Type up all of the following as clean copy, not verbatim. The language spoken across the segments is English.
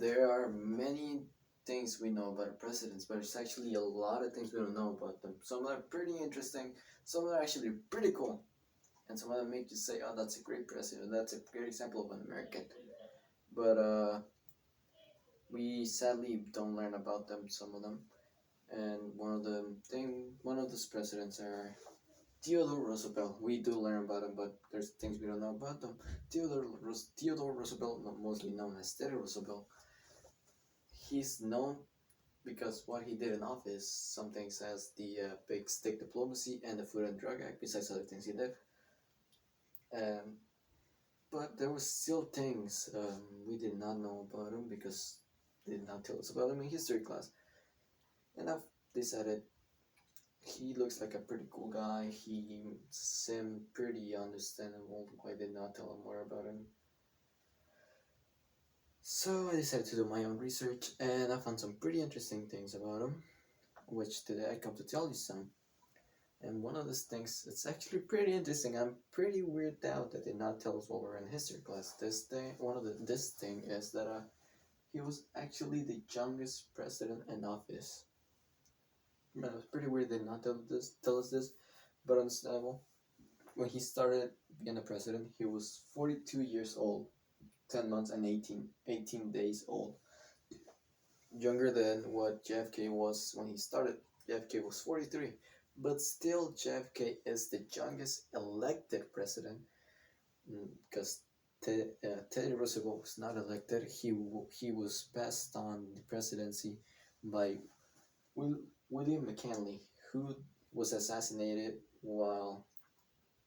There are many things we know about presidents, but it's actually a lot of things we don't know about them. Some are pretty interesting, some are actually pretty cool, and some of them make you say, "Oh, that's a great president. That's a great example of an American." But we sadly don't learn about them. Some of them, and one of those presidents are Theodore Roosevelt. We do learn about him, but there's things we don't know about them. Theodore Roosevelt, mostly known as Teddy Roosevelt, he's known because what he did in office, some things as the big stick diplomacy and the Food and Drug Act, besides other things he did. Um, but there were still things we did not know about him because they did not tell us about him in history class. And I've decided he looks like a pretty cool guy. He seemed pretty understandable. I did not tell him more about him. So I decided to do my own research and I found some pretty interesting things about him, which today I come to tell you some. And one of those things, it's actually pretty interesting. I'm pretty weirded out that they did not tell us while we were in history class. This thing is that he was actually the youngest president in office. Man, it's pretty weird they did not tell us this, but understandable. When he started being a president, he was 42 years old, 10 months and 18 days old. Younger than what JFK was when he started. JFK was 43. But still, JFK is the youngest elected president because Teddy Roosevelt was not elected. He was passed on the presidency by William McKinley, who was assassinated while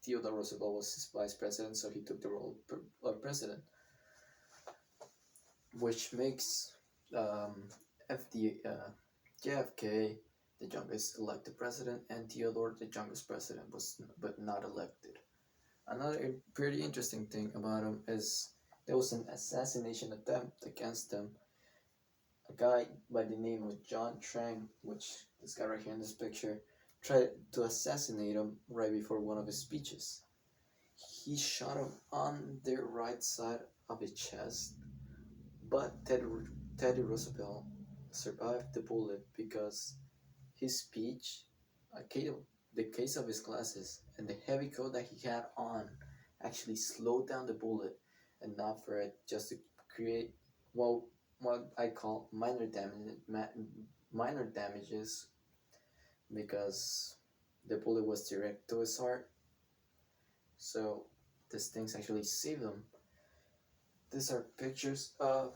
Theodore Roosevelt was his vice president, so he took the role of president, which makes JFK the youngest elected president, and Theodore the youngest president but not elected. Another pretty interesting thing about him is there was an assassination attempt against him. A guy by the name of John Trang, which this guy right here in this picture, tried to assassinate him right before one of his speeches. He shot him on the right side of his chest, but Teddy Roosevelt survived the bullet because his speech, the case of his glasses, and the heavy coat that he had on actually slowed down the bullet enough for it just to create what I call minor damages because the bullet was direct to his heart. So these things actually saved him. These are pictures of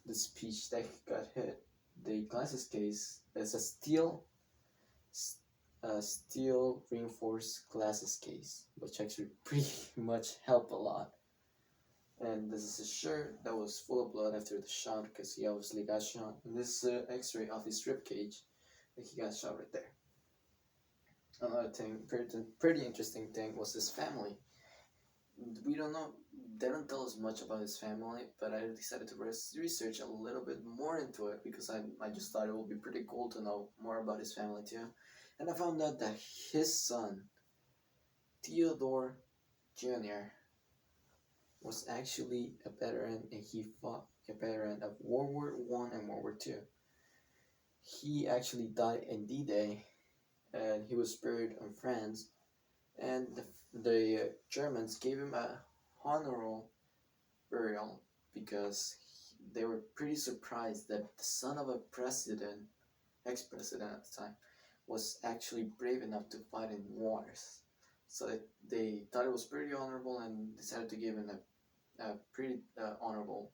the speech that he got hit. The glasses case is a steel reinforced glasses case, which actually pretty much helped a lot. And this is a shirt that was full of blood after the shot because he obviously got shot. And this is an x-ray of his rib cage that he got shot right there. Another thing, pretty interesting thing was his family. We don't know, they don't tell us much about his family, but I decided to research a little bit more into it because I just thought it would be pretty cool to know more about his family too. And I found out that his son, Theodore Jr., was actually a veteran and he fought a veteran of World War I and World War II. He actually died in D-Day and he was buried in France, and the Germans gave him a honorable burial because they were pretty surprised that the son of a president, ex-president at the time, was actually brave enough to fight in wars. So they thought it was pretty honorable and decided to give him a pretty honorable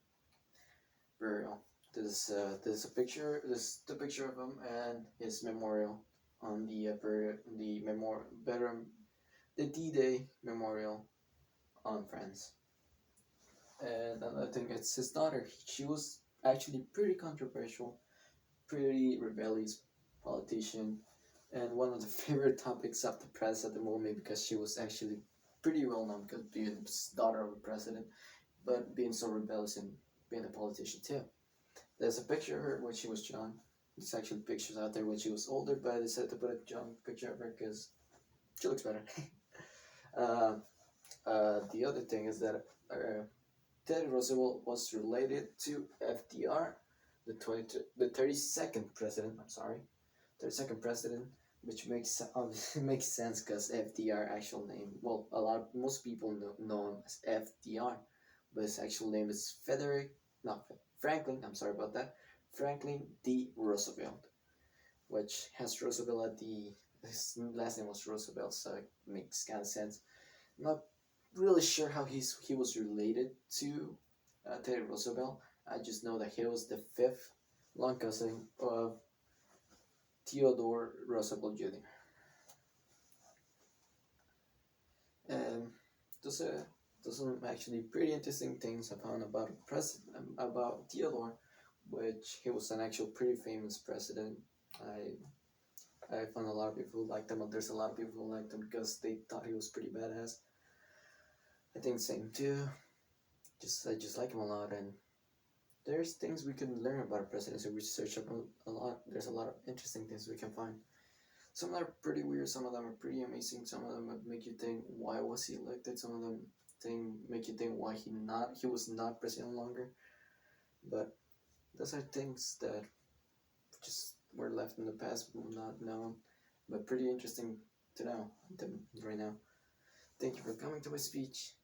burial. There's a picture. There's the picture of him and his memorial on the the D-Day memorial on France. And another thing, it's his daughter. She was actually pretty controversial, pretty rebellious politician, and one of the favorite topics of the press at the moment because she was actually pretty well known because being the daughter of a president, but being so rebellious and being a politician too. There's a picture of her when she was young. There's actually pictures out there when she was older, but I decided to put a young picture of her because she looks better. The other thing is that Teddy Roosevelt was related to FDR, the 32nd president. I'm sorry, 32nd president, which makes makes sense because FDR actual name. Well, most people know him as FDR, but his actual name is Franklin. I'm sorry about that. Franklin D. Roosevelt, which has Roosevelt at the his last name was Roosevelt, so it makes kind of sense. Not really sure how he was related to Teddy Roosevelt. I just know that he was the fifth long cousin of Theodore Roosevelt Jr. And those are actually pretty interesting things I found about about Theodore, which he was an actual pretty famous president. I found a lot of people who liked him, and there's a lot of people who liked him because they thought he was pretty badass. I think same too. I just like him a lot, and there's things we can learn about presidents if we research up a lot. There's a lot of interesting things we can find. Some of them are pretty weird, some of them are pretty amazing, some of them make you think why was he elected, some of them make you think why he was not president longer. But those are things that just were left in the past, not known, but pretty interesting to know right now. Thank you for coming to my speech.